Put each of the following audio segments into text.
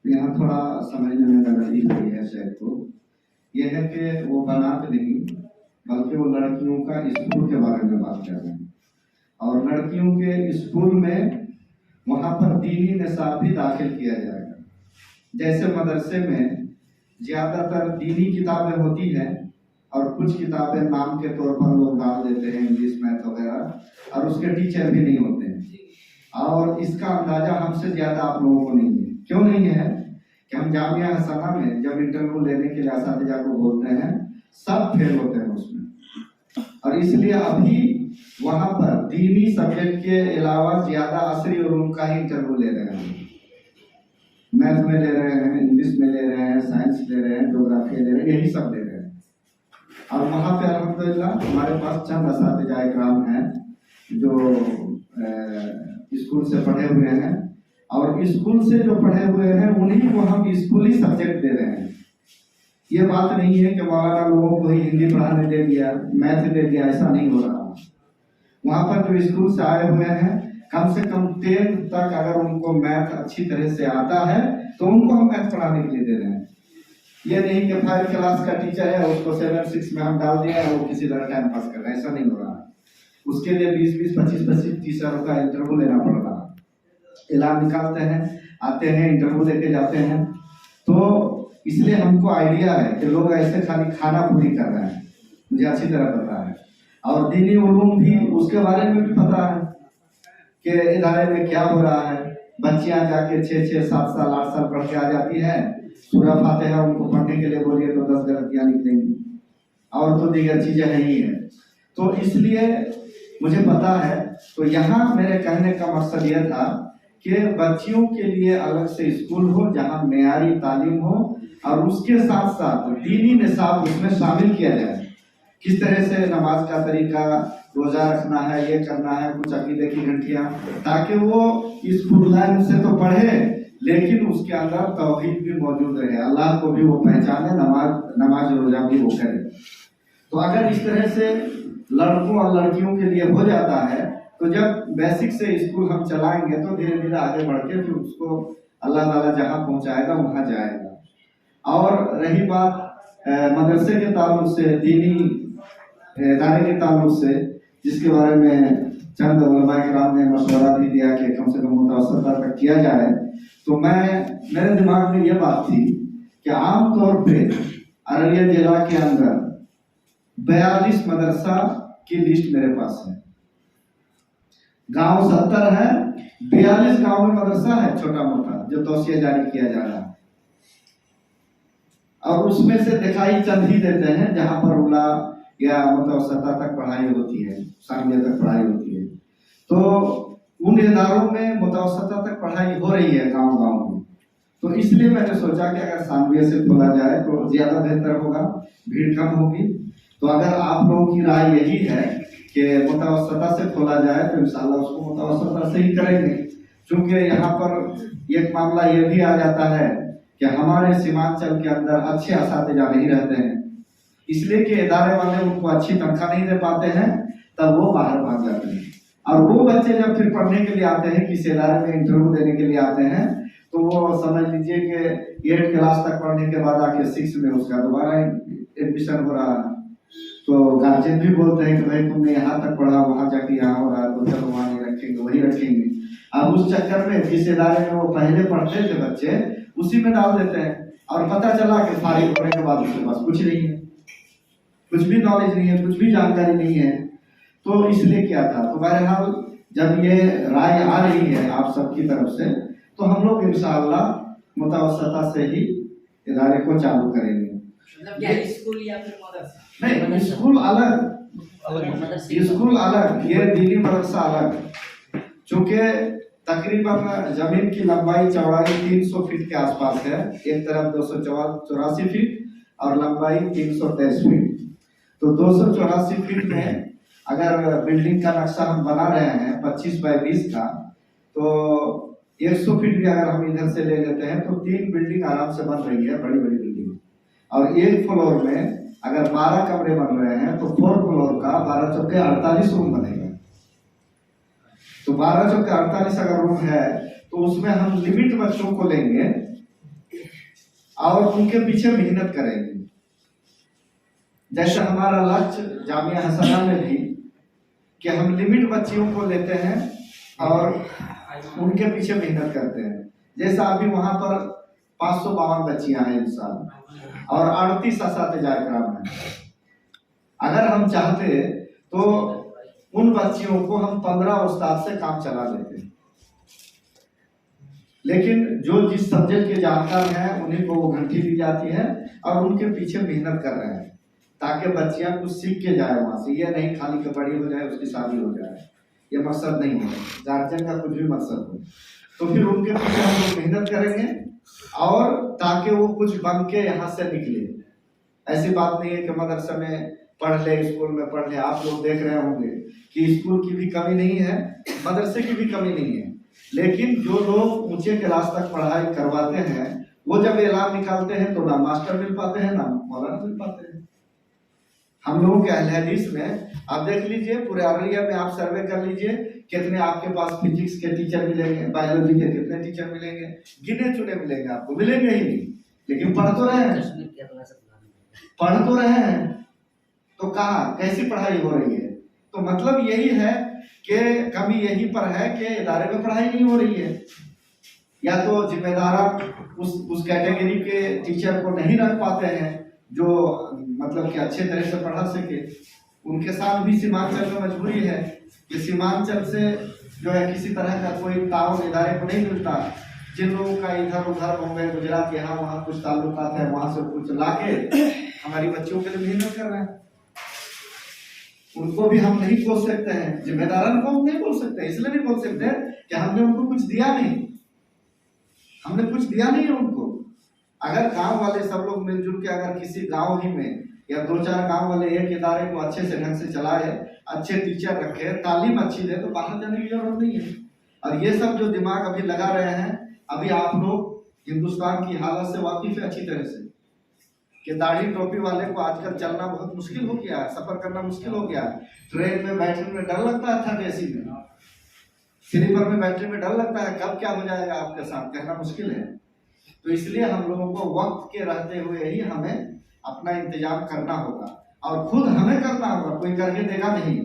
तो यहाँ थोड़ा समझने में गलती हुई है शायद। तो यह है कि वो बनात नहीं, बल्कि वो लड़कियों का स्कूल के बारे में बात कर रहे हैं। और लड़कियों के स्कूल में वहाँ पर दीनी निसाब भी दाखिल किया जाएगा। जैसे मदरसे में ज़्यादातर दीनी किताबें होती हैं और कुछ किताबें नाम के तौर पर लोग डाल देते हैं, इंग्लिश मैथ वगैरह, और उसके टीचर भी नहीं होते हैं। और इसका अंदाजा हमसे ज़्यादा आप लोगों को नहीं है। क्यों नहीं है कि हम जामिया हसना में जब इंटरव्यू लेने के लिए असातिज़ा को बोलते हैं, सब फेल होते हैं उसमें। और इसलिए अभी वहाँ पर दीनी सब्जेक्ट के अलावा ज़्यादा असरी उलूम का ही इंटरव्यू ले रहे हैं। मैथ में ले रहे हैं, इंग्लिश में ले रहे हैं, साइंस ले रहे हैं, ज्योग्राफी ले रहे हैं, यही सब ले रहे हैं। और वहाँ पे अल्हम्दुलिल्लाह हमारे पास चंद असातिज़ा इकराम हैं जो स्कूल से पढ़े हुए हैं, और स्कूल से जो पढ़े हुए हैं उन्हीं को हम स्कूली सब्जेक्ट दे रहे हैं। ये बात नहीं है कि मौलाना लोगों को ही हिंदी पढ़ाने दे दिया, मैथ दे दिया, ऐसा नहीं हो रहा। वहाँ पर जो स्कूल से आए हुए हैं, कम से कम 10 तक अगर उनको मैथ अच्छी तरह से आता है तो उनको हम मैथ पढ़ाने के लिए दे रहे हैं। ये नहीं कि 5 क्लास का टीचर है, उसको 7, 6 में हम डाल दिया है, वो किसी तरह टाइम पास कर रहा है, ऐसा नहीं हो रहा। उसके लिए 20, 25 टीचरों का इंटरव्यू लेना पड़ रहा है। इलाज निकालते हैं, आते हैं, इंटरव्यू लेके जाते हैं। तो इसलिए हमको आइडिया है कि लोग ऐसे खाली खाना पूरी कर रहे हैं, मुझे अच्छी तरह पता है। और दीनी उलूम भी उसके बारे में भी पता है कि इदारे में क्या हो रहा है। बच्चियां जाके 6, 7 साल 8 साल पढ़ के आ जाती है, सूरह फातिहा उनको पढ़ने के लिए बोलिए तो 10 गलतियां निकलेंगी, और तो दीगर चीजें नहीं है। तो इसलिए मुझे पता है। तो यहाँ मेरे कहने का मकसद यह था कि बच्चियों के लिए अलग से स्कूल हो जहाँ मेयारी तालीम हो, और उसके साथ साथ दीनी निसाब उसमें शामिल किया जाए। किस तरह से नमाज का तरीका, रोजा रखना है, ये करना है, कुछ अकीदे की घंटियां, ताकि वो स्कूल लाइन से तो पढ़े लेकिन उसके अंदर तौहीद भी मौजूद रहे, अल्लाह को भी वो पहचाने, नमाज रोजा भी वो करे। तो अगर इस तरह से लड़कों और लड़कियों के लिए हो जाता है, तो जब बेसिक से स्कूल हम चलाएंगे तो धीरे धीरे आगे बढ़ के फिर उसको अल्लाह ताला जहाँ पहुँचाएगा वहाँ जाएगा। और रही बात मदरसे के ताल्लुक से, दीनी इदारे के ताल्लुक से, जिसके बारे में चंद उलमा किराम ने मशवरा भी दिया कि कम से कम मुतवस्सित तक किया जाए, तो मेरे दिमाग में ये बात थी कि आम तौर पे अररिया जिला के अंदर 42 मदरसा की लिस्ट मेरे पास है। गांव 70 है, 42 गांव में मदरसा है छोटा मोटा जो तौसिया जारी किया जा रहा है। और उसमें से दिखाई चंद ही देते हैं जहां पर उला या मुतवस्सिता तक पढ़ाई होती है, सानिया तक पढ़ाई होती है। तो उन इदारों में मुतवस्सिता तक पढ़ाई हो रही है गांव गांव में। तो इसलिए मैंने सोचा कि अगर सानविया से खोला जाए तो ज्यादा बेहतर होगा, भीड़ कम होगी। तो अगर आप लोगों की राय यही है कि मुतवस्सिता से खोला जाए तो इंशाल्लाह उसको मुतवस्सिता से ही करेंगे। क्योंकि यहाँ पर एक मामला ये भी आ जाता है कि हमारे सीमांचल के अंदर अच्छे असातिज़ा नहीं रहते हैं, इसलिए कि इदारे वाले उनको अच्छी तनख्वाह नहीं दे पाते हैं, तब वो बाहर भाग जाते हैं। और वो बच्चे जब फिर पढ़ने के लिए आते हैं, किसी इदारे में इंटरव्यू देने के लिए आते हैं, तो वो समझ लीजिए कि 8 क्लास तक पढ़ने के बाद आके 6 में उसका दोबारा एडमिशन हो रहा है। तो गार्जियन भी बोलते हैं कि भाई तुमने यहाँ तक पढ़ा, वहाँ जाके यहाँ हो रहा है, तो चलो वहाँ नहीं रखेंगे, वही रखेंगे। अब उस चक्कर में जिस इदारे में वो पहले पढ़ते थे बच्चे, उसी में डाल देते हैं, और पता चला कि फारिग होने के बाद उसके पास कुछ नहीं है, कुछ भी नॉलेज नहीं है, कुछ भी जानकारी नहीं है। तो इसलिए क्या था, तो बहरहाल जब ये राय आ रही है आप सबकी तरफ से, तो हम लोग इंशाअल्लाह मुतवस्सिता से ही इदारे को चालू करेंगे। स्कूल या फिर मदरसा? नहीं, स्कूल अलग, ये दीनी मदरसा अलग। चूंकि तकरीबन जमीन की लंबाई चौड़ाई 300 फीट के आसपास है, एक तरफ 284 फीट और लंबाई 323 फीट। तो 284 फीट में अगर बिल्डिंग का नक्शा हम बना रहे हैं 25 बाय 20 का, तो 100 फीट भी अगर हम इधर से ले लेते हैं तो 3 बिल्डिंग आराम से बन रही है, बड़ी बड़ी बिल्डिंग। और एक फ्लोर में अगर 12 कमरे बन रहे हैं तो 4 फ्लोर का 12 चौके 48 रूम बनेगा। तो 12 चौके 48 अगर रूम है तो उसमें हम लिमिट बच्चों को लेंगे और उनके पीछे मेहनत करेंगे। जैसे हमारा लक्ष्य जामिया हसना में भी कि हम लिमिट बच्चियों को लेते हैं और उनके पीछे मेहनत करते हैं। जैसा अभी वहां पर 552 बच्चियां हैं इस साल और 38 असातिज़ा इकराम हैं। अगर हम चाहते तो उन बच्चियों को हम 15 उस्ताद से काम चला देते, लेकिन जो जिस सब्जेक्ट के जानकार हैं उन्हीं को वो घंटी दी जाती है और उनके पीछे मेहनत कर रहे हैं ताकि बच्चियां कुछ सीख के जाए वहां से। ये नहीं खाली कि बड़ी हो जाए उसकी शादी हो जाए, ये मकसद नहीं है गार्जियन का, कुछ भी मकसद हो। तो फिर उनके पीछे हम लोग मेहनत करेंगे और ताकि वो कुछ बन के यहाँ से निकले। ऐसी बात नहीं है कि मदरसे में पढ़ ले, स्कूल में पढ़ ले। आप लोग देख रहे होंगे कि स्कूल की भी कमी नहीं है, मदरसे की भी कमी नहीं है, लेकिन जो लोग ऊंचे क्लास तक पढ़ाई करवाते हैं वो जब ऐलान निकालते हैं तो ना मास्टर मिल पाते हैं ना मौलाना मिल पाते हैं। हम लोगों के अहले हदीस में आप देख लीजिए, पूरे अररिया में आप सर्वे कर लीजिए, कितने आपके पास फिजिक्स के टीचर मिलेंगे, बायोलॉजी के कितने टीचर मिलेंगे, गिने चुने मिलेंगे, आपको मिलेंगे ही नहीं। लेकिन पढ़ तो रहे हैं, तो कहा कैसी पढ़ाई हो रही है? तो मतलब यही है कि कमी यही पर है कि इदारे में पढ़ाई नहीं हो रही है, या तो जिम्मेदार उस कैटेगरी के टीचर को नहीं रख पाते हैं जो मतलब कि अच्छे तरह से पढ़ा सके। उनके साथ भी सीमांचल में मजबूरी है कि सीमांचल से जो है किसी तरह का कोई ताउन इदारे को नहीं मिलता। जिन लोगों का इधर उधर होंगे, गुजरात यहाँ वहाँ कुछ ताल्लुकात है, वहां से कुछ लाके हमारी बच्चियों के लिए मेहनत कर रहे हैं। उनको भी हम नहीं बोल सकते हैं, जिम्मेदारान को हम नहीं बोल सकते। इसलिए नहीं बोल सकते कि हमने उनको कुछ दिया नहीं, हमने कुछ दिया नहीं है उनको। अगर गांव वाले सब लोग मिलजुल के अगर किसी गांव ही में या 2-4 गांव वाले एक इदारे को अच्छे से ढंग से चलाए, अच्छे टीचर रखे, तालीम अच्छी दे, तो बाहर जाने की जरूरत नहीं है। और ये सब जो दिमाग अभी लगा रहे हैं, अभी आप लोग हिंदुस्तान की हालत से वाकिफ है अच्छी तरह से कि दाढ़ी टोपी वाले को आजकल चलना बहुत मुश्किल हो गया है, सफर करना मुश्किल हो गया है। ट्रेन में बैठने में डर लगता है, थर्ड एसी में, स्लीपर में बैठने में डर लगता है, कब क्या हो जाएगा आपके साथ कहना मुश्किल है। तो इसलिए हम लोगों को वक्त के रहते हुए ही हमें अपना इंतजाम करना होगा और खुद हमें करना होगा, कोई करके देगा नहीं।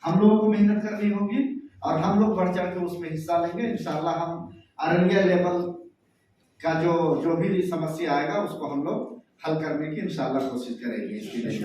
हम लोगों को मेहनत करनी होगी और हम लोग बढ़ चढ़ के उसमें हिस्सा लेंगे। इंशाल्लाह हम अररिया लेवल का जो भी समस्या आएगा उसको हम लोग हल करने की इंशाल्लाह कोशिश करेंगे। इसके लिए